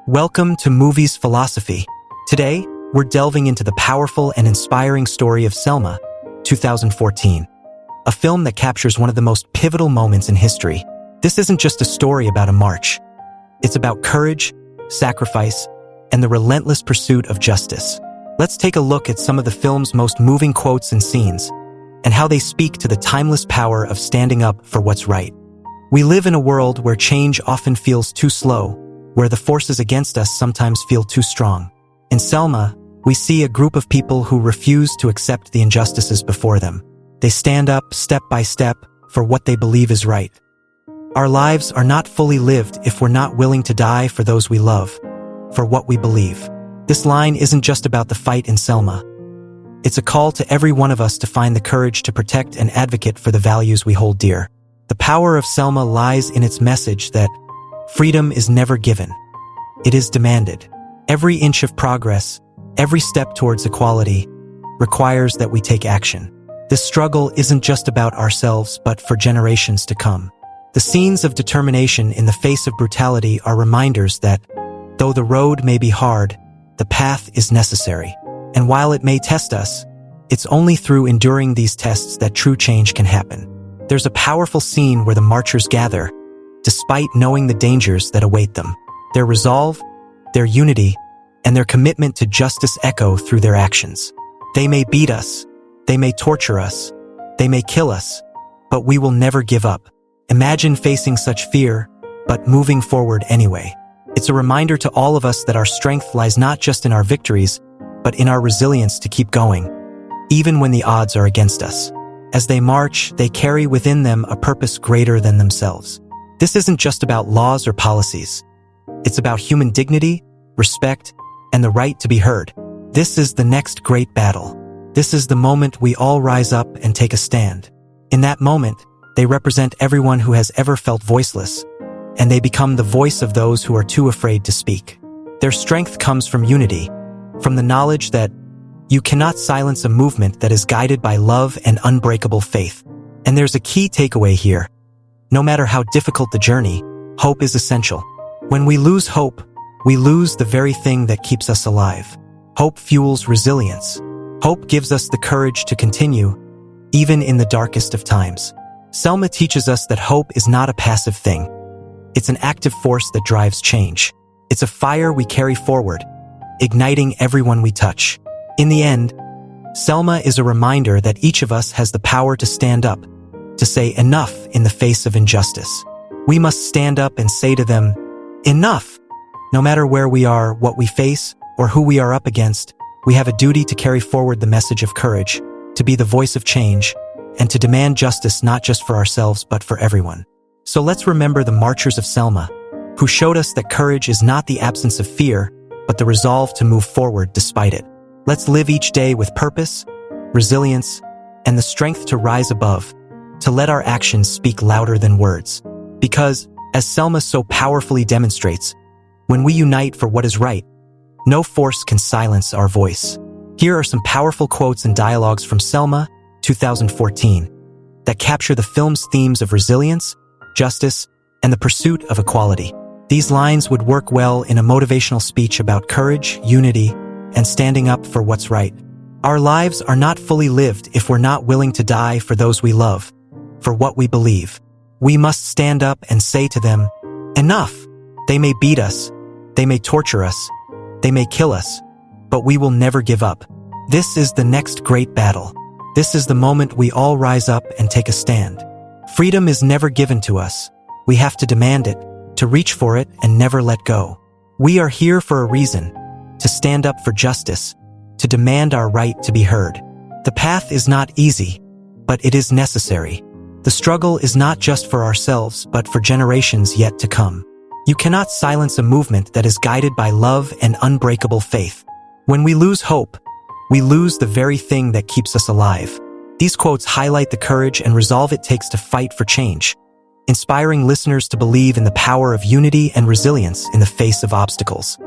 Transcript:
Welcome to Movies Philosophy. Today, we're delving into the powerful and inspiring story of Selma, 2014, a film that captures one of the most pivotal moments in history. This isn't just a story about a march. It's about courage, sacrifice, and the relentless pursuit of justice. Let's take a look at some of the film's most moving quotes and scenes, and how they speak to the timeless power of standing up for what's right. We live in a world where change often feels too slow, where the forces against us sometimes feel too strong. In Selma, we see a group of people who refuse to accept the injustices before them. They stand up, step by step, for what they believe is right. Our lives are not fully lived if we're not willing to die for those we love, for what we believe. This line isn't just about the fight in Selma. It's a call to every one of us to find the courage to protect and advocate for the values we hold dear. The power of Selma lies in its message that freedom is never given. It is demanded. Every inch of progress, every step towards equality, requires that we take action. This struggle isn't just about ourselves, but for generations to come. The scenes of determination in the face of brutality are reminders that, though the road may be hard, the path is necessary. And while it may test us, it's only through enduring these tests that true change can happen. There's a powerful scene where the marchers gather, despite knowing the dangers that await them. Their resolve, their unity, and their commitment to justice echo through their actions. They may beat us, they may torture us, they may kill us, but we will never give up. Imagine facing such fear, but moving forward anyway. It's a reminder to all of us that our strength lies not just in our victories, but in our resilience to keep going, even when the odds are against us. As they march, they carry within them a purpose greater than themselves. This isn't just about laws or policies. It's about human dignity, respect, and the right to be heard. This is the next great battle. This is the moment we all rise up and take a stand. In that moment, they represent everyone who has ever felt voiceless, and they become the voice of those who are too afraid to speak. Their strength comes from unity, from the knowledge that you cannot silence a movement that is guided by love and unbreakable faith. And there's a key takeaway here. No matter how difficult the journey, hope is essential. When we lose hope, we lose the very thing that keeps us alive. Hope fuels resilience. Hope gives us the courage to continue, even in the darkest of times. Selma teaches us that hope is not a passive thing. It's an active force that drives change. It's a fire we carry forward, igniting everyone we touch. In the end, Selma is a reminder that each of us has the power to stand up, to say enough in the face of injustice. We must stand up and say to them, enough! No matter where we are, what we face, or who we are up against, we have a duty to carry forward the message of courage, to be the voice of change, and to demand justice not just for ourselves but for everyone. So let's remember the marchers of Selma, who showed us that courage is not the absence of fear, but the resolve to move forward despite it. Let's live each day with purpose, resilience, and the strength to rise above, to let our actions speak louder than words. Because, as Selma so powerfully demonstrates, when we unite for what is right, no force can silence our voice. Here are some powerful quotes and dialogues from Selma, 2014, that capture the film's themes of resilience, justice, and the pursuit of equality. These lines would work well in a motivational speech about courage, unity, and standing up for what's right. Our lives are not fully lived if we're not willing to die for those we love, for what we believe. We must stand up and say to them, enough! They may beat us, they may torture us, they may kill us, but we will never give up. This is the next great battle. This is the moment we all rise up and take a stand. Freedom is never given to us. We have to demand it, to reach for it and never let go. We are here for a reason, to stand up for justice, to demand our right to be heard. The path is not easy, but it is necessary. The struggle is not just for ourselves, but for generations yet to come. You cannot silence a movement that is guided by love and unbreakable faith. When we lose hope, we lose the very thing that keeps us alive. These quotes highlight the courage and resolve it takes to fight for change, inspiring listeners to believe in the power of unity and resilience in the face of obstacles.